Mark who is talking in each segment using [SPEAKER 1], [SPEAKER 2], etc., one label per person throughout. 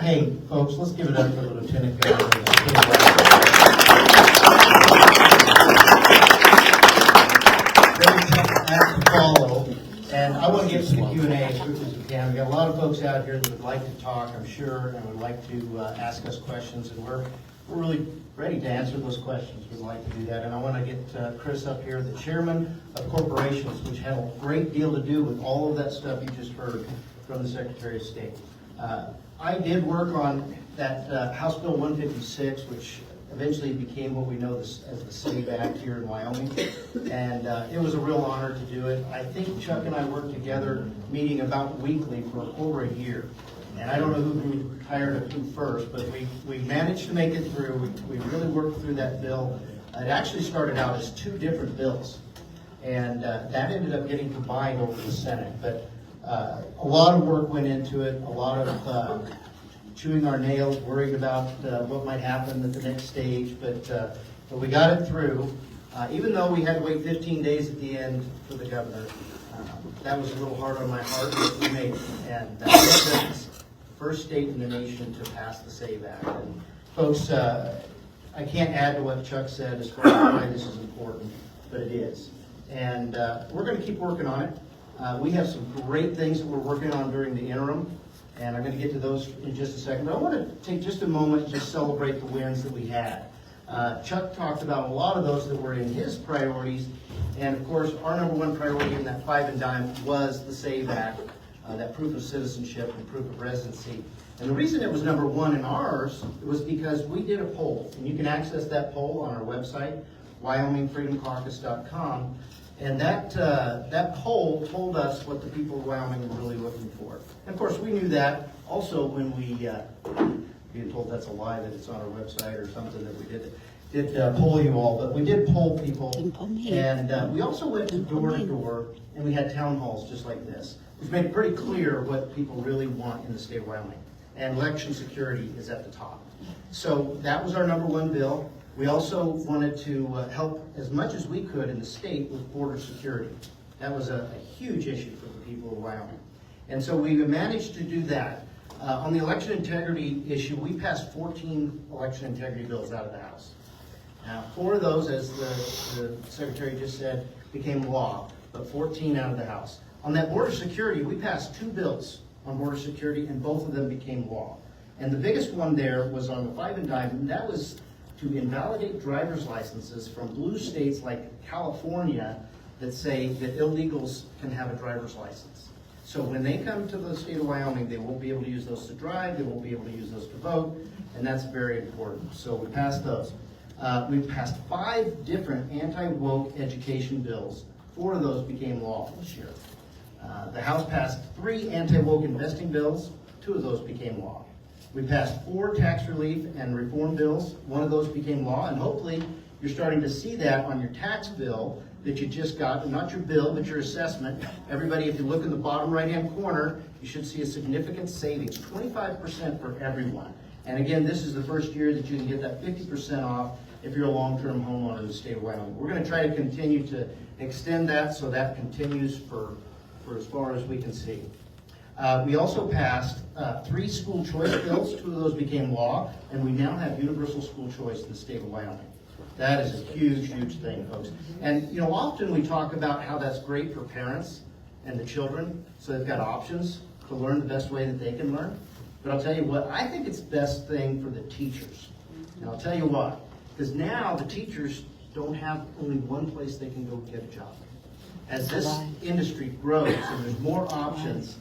[SPEAKER 1] Hey, folks, let's give it up for the Lieutenant Governor. Very tough act to follow, and I want to get to the Q&A as quickly as we can. We got a lot of folks out here that would like to talk, I'm sure, and would like to ask us questions, and we're really ready to answer those questions. We'd like to do that, and I want to get Chris up here, the chairman of corporations, which had a great deal to do with all of that stuff you just heard from the Secretary of State. I did work on that House Bill 156, which eventually became what we know as the SAVE Act here in Wyoming, and it was a real honor to do it. I think Chuck and I worked together, meeting about weekly for over a year, and I don't know who grew tired of who first, but we managed to make it through. We really worked through that bill. It actually started out as two different bills, and that ended up getting combined over the Senate, but a lot of work went into it, a lot of chewing our nails, worried about what might happen at the next stage, but we got it through. Even though we had to wait 15 days at the end for the governor, that was a little hard on my heart, but we made it. And that's the first state in the nation to pass the SAVE Act. And folks, I can't add to what Chuck said as far as why this is important, but it is. And we're going to keep working on it. We have some great things that we're working on during the interim, and I'm going to get to those in just a second. But I want to take just a moment and just celebrate the wins that we had. Chuck talked about a lot of those that were in his priorities, and of course, our number one priority in that 5 and dime was the SAVE Act, that proof of citizenship and proof of residency. And the reason it was number one in ours was because we did a poll, and you can access that poll on our website, WyomingFreedomCaucus.com. And that poll told us what the people of Wyoming were really looking for. And of course, we knew that also when we being told that's a lie that it's on our website or something that we did poll you all, but we did poll people. And we also went to door, and we had town halls just like this, which made it pretty clear what people really want in the state of Wyoming. And election security is at the top. So that was our number one bill. We also wanted to help as much as we could in the state with border security. That was a huge issue for the people of Wyoming. And so we managed to do that. On the election integrity issue, we passed 14 election integrity bills out of the House. Now, 4 of those, as the Secretary just said, became law, but 14 out of the House. On that border security, we passed 2 bills on border security, and both of them became law. And the biggest one there was on the 5 and dime, and that was to invalidate driver's licenses from blue states like California that say that illegals can have a driver's license. So when they come to the state of Wyoming, they won't be able to use those to drive, they won't be able to use those to vote, and that's very important. So we passed those. We've passed 5 different anti-woke education bills. 4 of those became law this year. The House passed 3 anti-woke investing bills. 2 of those became law. We passed 4 tax relief and reform bills. 1 of those became law, and hopefully you're starting to see that on your tax bill that you just got, not your bill, but your assessment. Everybody, if you look in the bottom right-hand corner, you should see a significant savings, 25% for everyone. And again, this is the first year that you can get that 50% off if you're a long-term homeowner in the state of Wyoming. We're going to try to continue to extend that so that continues for as far as we can see. We also passed 3 school choice bills. 2 of those became law, and we now have universal school choice in the state of Wyoming. That is a huge, huge thing, folks. And you know, often we talk about how that's great for parents and the children, so they've got options to learn the best way that they can learn. But I'll tell you what, I think it's the best thing for the teachers. And I'll tell you why. Because now the teachers don't have only one place they can go get a job. As this industry grows and there's more options,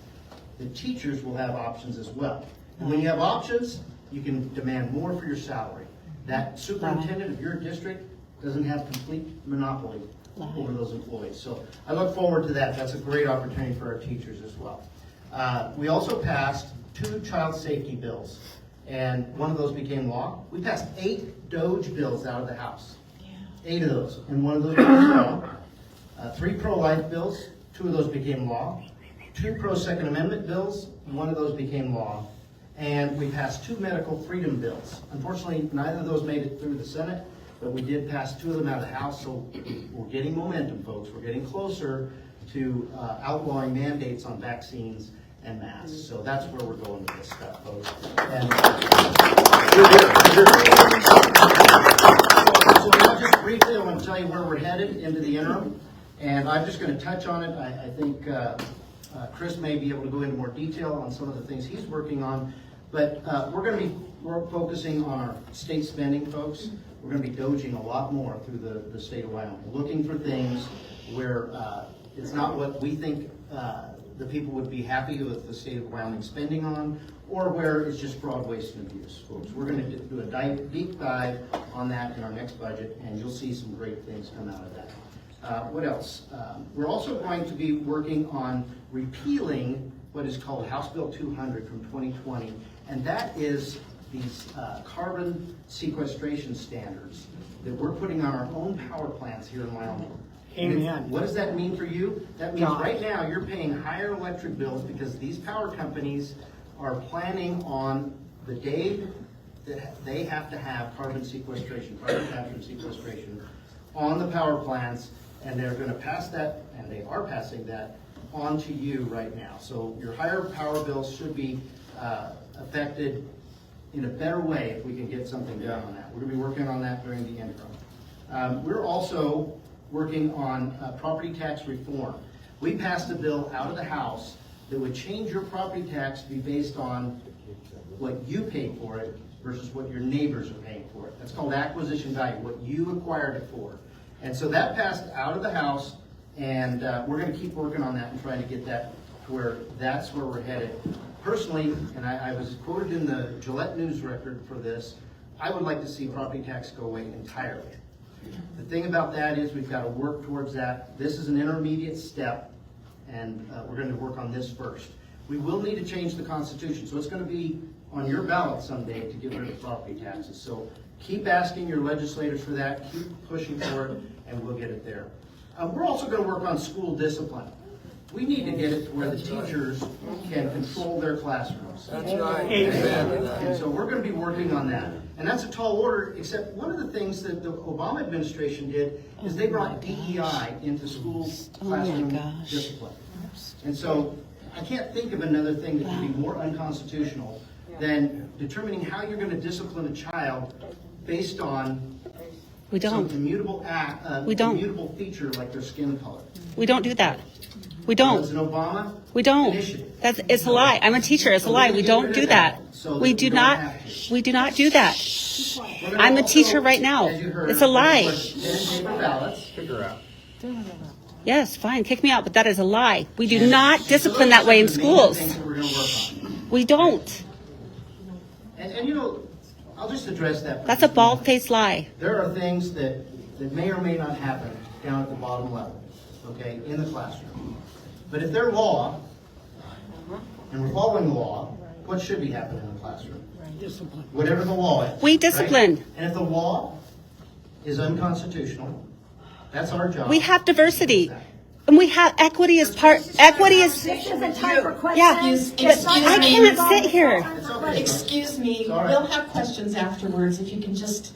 [SPEAKER 1] the teachers will have options as well. And when you have options, you can demand more for your salary. That superintendent of your district doesn't have complete monopoly over those employees. So I look forward to that. That's a great opportunity for our teachers as well. We also passed 2 child safety bills, and 1 of those became law. We passed 8 DOGE bills out of the House. 8 of those, and 1 of those became law. 3 pro-life bills, 2 of those became law. 2 pro-Second Amendment bills, 1 of those became law. And we passed 2 medical freedom bills. Unfortunately, neither of those made it through the Senate, but we did pass 2 of them out of the House, so we're getting momentum, folks. We're getting closer to outlawing mandates on vaccines en masse. So that's where we're going with this stuff, folks. And so now just briefly, I want to tell you where we're headed into the interim. And I'm just going to touch on it. I think Chris may be able to go into more detail on some of the things he's working on. But we're focusing on our state spending, folks. We're going to be doging a lot more through the state of Wyoming, looking for things where it's not what we think the people would be happy with the state of Wyoming spending on, or where it's just fraud, waste, and abuse, folks. We're going to do a deep dive on that in our next budget, and you'll see some great things come out of that. What else? We're also going to be working on repealing what is called House Bill 200 from 2020, and that is these carbon sequestration standards that we're putting on our own power plants here in Wyoming.
[SPEAKER 2] Amen.
[SPEAKER 1] What does that mean for you? That means right now you're paying higher electric bills because these power companies are planning on the day that they have to have carbon sequestration, carbon capture and sequestration on the power plants, and they're going to pass that, and they are passing that on to you right now. So your higher power bills should be affected in a better way if we can get something done on that. We're going to be working on that during the interim. We're also working on property tax reform. We passed a bill out of the House that would change your property tax to be based on what you paid for it versus what your neighbors are paying for it. That's called acquisition value, what you acquired it for. And so that passed out of the House, and we're going to keep working on that and trying to get that to where that's where we're headed. Personally, and I was quoted in the Gillette News Record for this, I would like to see property tax go away entirely. The thing about that is we've got to work towards that. This is an intermediate step, and we're going to work on this first. We will need to change the Constitution, so it's going to be on your ballot someday to get rid of property taxes. So keep asking your legislators for that, keep pushing for it, and we'll get it there. We're also going to work on school discipline. We need to get it to where the teachers can control their classrooms.
[SPEAKER 3] That's right.
[SPEAKER 1] And so we're going to be working on that. And that's a tall order, except one of the things that the Obama administration did is they brought DEI into school classroom discipline. And so I can't think of another thing that would be more unconstitutional than determining how you're going to discipline a child based on some immutable immutable feature like their skin color.
[SPEAKER 4] We don't do that. We don't.
[SPEAKER 1] It's an Obama
[SPEAKER 4] We don't.
[SPEAKER 1] initiative.
[SPEAKER 4] It's a lie. I'm a teacher. It's a lie. We don't do that. We do not. We do not do that. I'm a teacher right now. It's a lie. Yes, fine. Kick me out, but that is a lie. We do not discipline that way in schools. We don't.
[SPEAKER 1] And you know, I'll just address that.
[SPEAKER 4] That's a bald-faced lie.
[SPEAKER 1] There are things that may or may not happen down at the bottom level, okay, in the classroom. But if they're law, and we're following the law, what should be happening in the classroom?
[SPEAKER 2] Discipline.
[SPEAKER 1] Whatever the law is.
[SPEAKER 4] We discipline.
[SPEAKER 1] Right? And if the law is unconstitutional, that's our job.
[SPEAKER 4] We have diversity. And we have equity as part. Equity is.
[SPEAKER 5] This isn't time for questions.
[SPEAKER 4] Yeah, but I can't sit here.
[SPEAKER 5] Excuse me,
[SPEAKER 1] All right.
[SPEAKER 5] we'll have questions afterwards, if you can just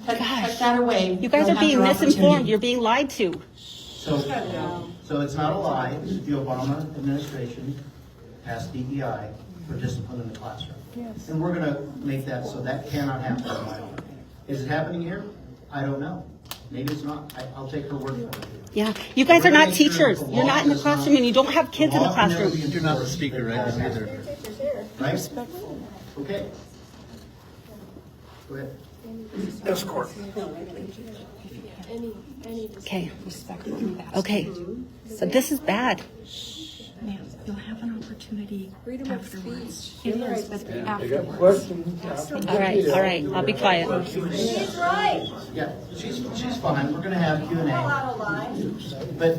[SPEAKER 5] put that away.
[SPEAKER 4] You guys
[SPEAKER 5] You'll
[SPEAKER 4] are
[SPEAKER 5] have
[SPEAKER 4] being
[SPEAKER 5] your
[SPEAKER 4] misinformed.
[SPEAKER 5] opportunity.
[SPEAKER 4] You're being lied to.
[SPEAKER 1] So it's not a lie. The Obama administration passed DEI for discipline in the classroom. Yes. And we're going to make that so that cannot happen in Wyoming. Is it happening here? I don't know. Maybe it's not. I'll take her word for it.
[SPEAKER 4] Yeah, you guys are not teachers. You're not in the classroom, and you don't have kids in the classroom.
[SPEAKER 1] You're not the speaker, right? Either. Right? Okay. Go ahead.
[SPEAKER 3] Escort.
[SPEAKER 4] Okay. Okay. So this is bad.
[SPEAKER 6] Ma'am, you'll have an opportunity afterwards.
[SPEAKER 2] You got questions?
[SPEAKER 4] All right. I'll be quiet.
[SPEAKER 5] She's right.
[SPEAKER 1] Yeah, she's fine. We're going to have Q&A.
[SPEAKER 5] Out of line.
[SPEAKER 1] But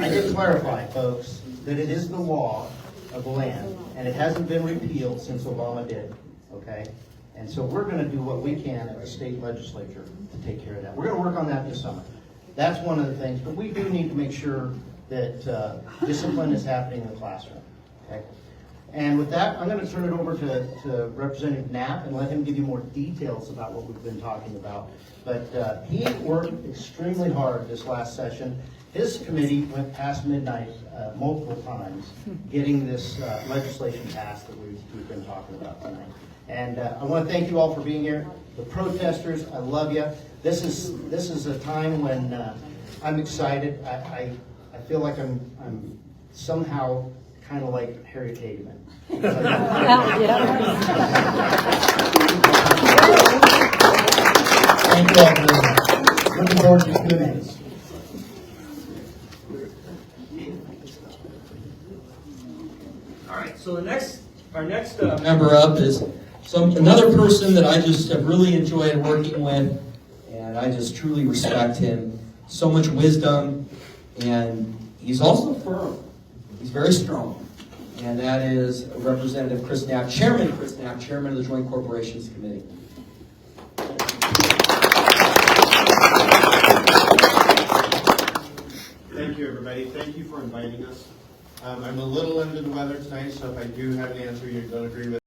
[SPEAKER 1] I did clarify, folks, that it is the law of the land, and it hasn't been repealed since Obama did, okay? And so we're going to do what we can at the state legislature to take care of that. We're going to work on that this summer. That's one of the things, but we do need to make sure that discipline is happening in the classroom, okay? And with that, I'm going to turn it over to Representative Knapp and let him give you more details about what we've been talking about. But he worked extremely hard this last session. His committee went past midnight multiple times getting this legislation passed that we've been talking about tonight. And I want to thank you all for being here. The protesters, I love you. This is a time when I'm excited. I feel like I'm somehow kind of like Harriet Hageman. Thank you all very much. Looking forward to the Q&As.
[SPEAKER 3] All right, so our next member up is another person that I just have really enjoyed working with, and I just truly respect him. So much wisdom, and he's also firm. He's very strong, and that is Representative Chris Knapp, Chairman of the Joint Corporations Committee.
[SPEAKER 7] Thank you, everybody. Thank you for inviting us. I'm a little under the weather tonight, so if I do have an answer you don't agree with,